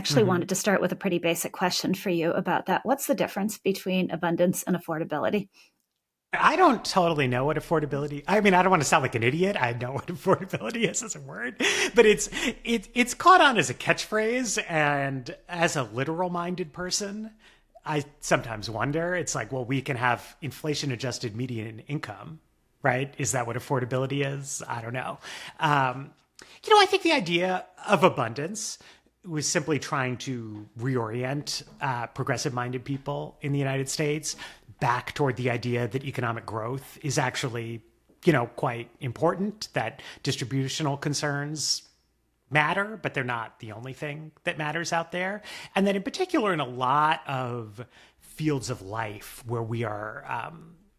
actually wanted to start with a pretty basic question for you about that. What's the difference between abundance and affordability? I don't totally know what affordability. I mean, I don't want to sound like an idiot. I know what affordability is as a word, but it's caught on as a catchphrase, and as a literal-minded person, I sometimes wonder. It's like, well, we can have inflation-adjusted median income, right? Is that what affordability is? I don't know. I think the idea of abundance was simply trying to reorient progressive-minded people in the United States back toward the idea that economic growth is actually, quite important, that distributional concerns matter, but they're not the only thing that matters out there. And then in particular, in a lot of fields of life where we are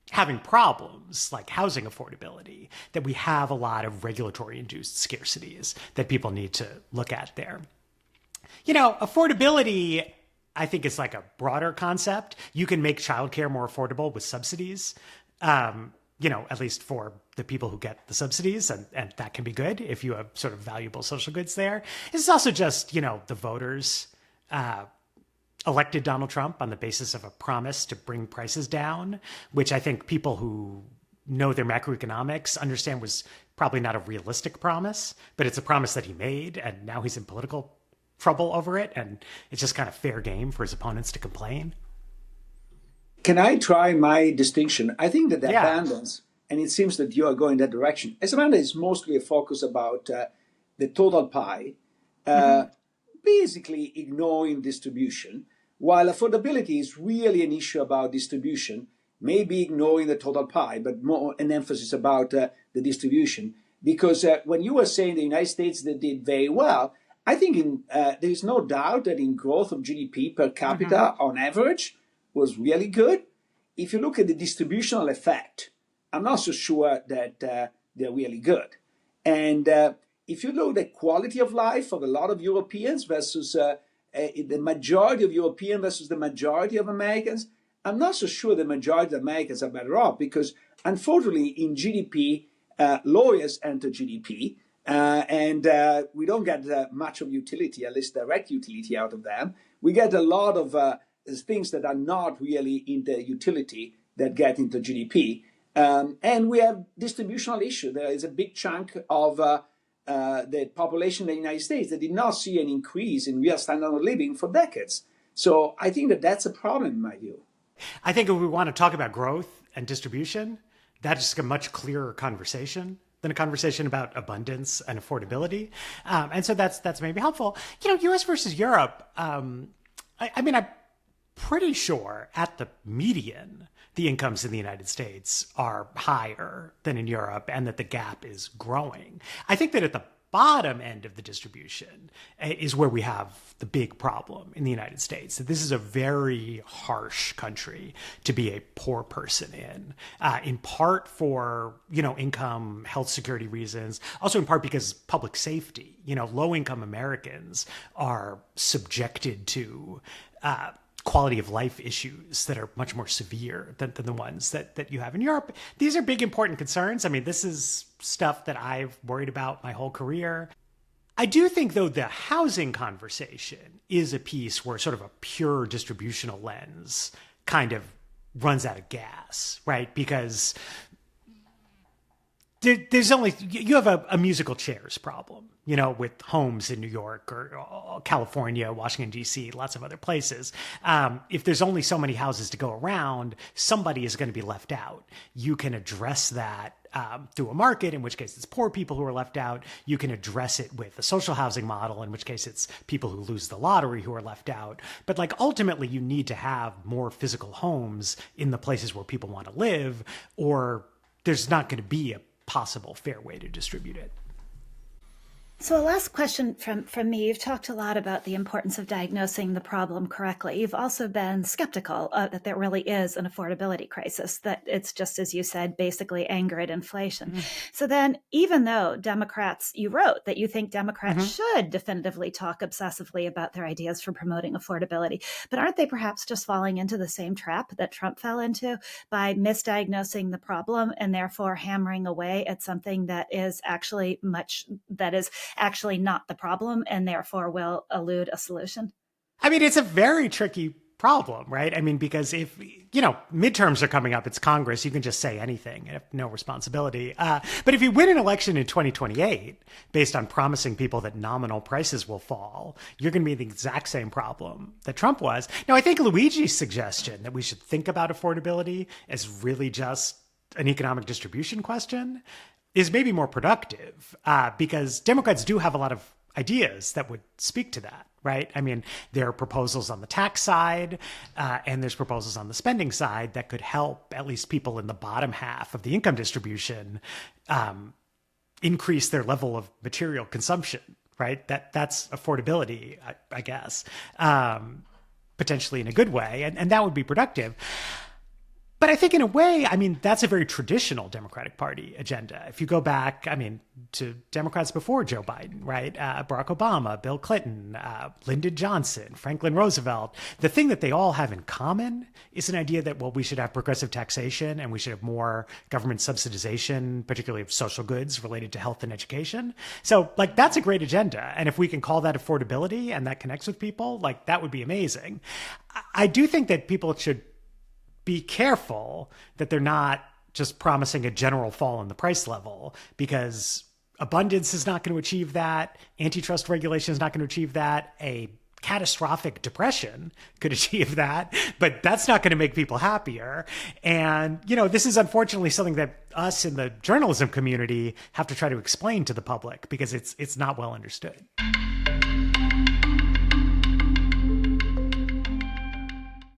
having problems like housing affordability, that we have a lot of regulatory induced scarcities that people need to look at there. Affordability, I think, is like a broader concept. You can make childcare more affordable with subsidies, at least for the people who get the subsidies, and that can be good if you have sort of valuable social goods there. It's also just, the voters elected Donald Trump on the basis of a promise to bring prices down, which I think people who know their macroeconomics understand was probably not a realistic promise, but it's a promise that he made, and now he's in political trouble over it, and it's just kind of fair game for his opponents to complain. Can I try my distinction? I think that the Yeah. abundance, and it seems that you are going that direction, as abundance is mostly a focus about the total pie, basically ignoring distribution, while affordability is really an issue about distribution, maybe ignoring the total pie, but more an emphasis about the distribution. Because when you were saying the United States that did very well, I think there is no doubt that in growth of GDP per capita on average was really good. If you look at the distributional effect, I'm not so sure that they're really good. And if you look at the quality of life of a lot of Europeans versus the majority of Europeans versus the majority of Americans, I'm not so sure the majority of Americans are better off, because unfortunately in GDP, lawyers enter GDP, and we don't get much of utility, at least direct utility out of them. We get a lot of things that are not really in the utility that get into GDP. And we have distributional issue. There is a big chunk of the population in the United States that did not see an increase in real standard of living for decades. So I think that that's a problem in my view. I think if we want to talk about growth and distribution, that's a much clearer conversation than a conversation about abundance and affordability. And so that's maybe helpful. US versus Europe, I'm pretty sure at the median, the incomes in the United States are higher than in Europe, and that the gap is growing. I think that at the bottom end of the distribution is where we have the big problem in the United States. That this is a very harsh country to be a poor person in part for, income, health security reasons, also in part because public safety. Low-income Americans are subjected to quality of life issues that are much more severe than the ones that you have in Europe. These are big, important concerns. I mean, this is stuff that I've worried about my whole career. I do think, though, the housing conversation is a piece where sort of a pure distributional lens kind of runs out of gas, right? Because there's only, you have a musical chairs problem, with homes in New York or California, Washington, D.C., lots of other places. If there's only so many houses to go around, somebody is going to be left out. You can address that through a market, in which case it's poor people who are left out. You can address it with a social housing model, in which case it's people who lose the lottery who are left out. But ultimately, you need to have more physical homes in the places where people want to live, or there's not going to be a possible fair way to distribute it. So a last question from me. You've talked a lot about the importance of diagnosing the problem correctly. You've also been skeptical that there really is an affordability crisis, that it's just, as you said, basically anger at inflation. So then, even though you wrote that you think Democrats should definitively talk obsessively about their ideas for promoting affordability, but aren't they perhaps just falling into the same trap that Trump fell into by misdiagnosing the problem and therefore hammering away at something that is actually actually not the problem and therefore will elude a solution? I mean, it's a very tricky problem, right? I mean, because if, midterms are coming up, it's Congress, you can just say anything and have no responsibility. But if you win an election in 2028, based on promising people that nominal prices will fall, you're going to be in the exact same problem that Trump was. Now, I think Luigi's suggestion that we should think about affordability as really just an economic distribution question is maybe more productive, because Democrats do have a lot of ideas that would speak to that, right? I mean, there are proposals on the tax side, and there's proposals on the spending side that could help at least people in the bottom half of the income distribution increase their level of material consumption, right? That's affordability, I guess, potentially in a good way, and that would be productive. But I think in a way, I mean, that's a very traditional Democratic Party agenda. If you go back, I mean, to Democrats before Joe Biden, right? Barack Obama, Bill Clinton, Lyndon Johnson, Franklin Roosevelt, the thing that they all have in common is an idea that, well, we should have progressive taxation and we should have more government subsidization, particularly of social goods related to health and education. So, like, that's a great agenda. And if we can call that affordability and that connects with people, like, that would be amazing. I do think that people should be careful that they're not just promising a general fall in the price level, because abundance is not going to achieve that. Antitrust regulation is not going to achieve that. A catastrophic depression could achieve that, but that's not going to make people happier. And, this is unfortunately something that us in the journalism community have to try to explain to the public because it's not well understood.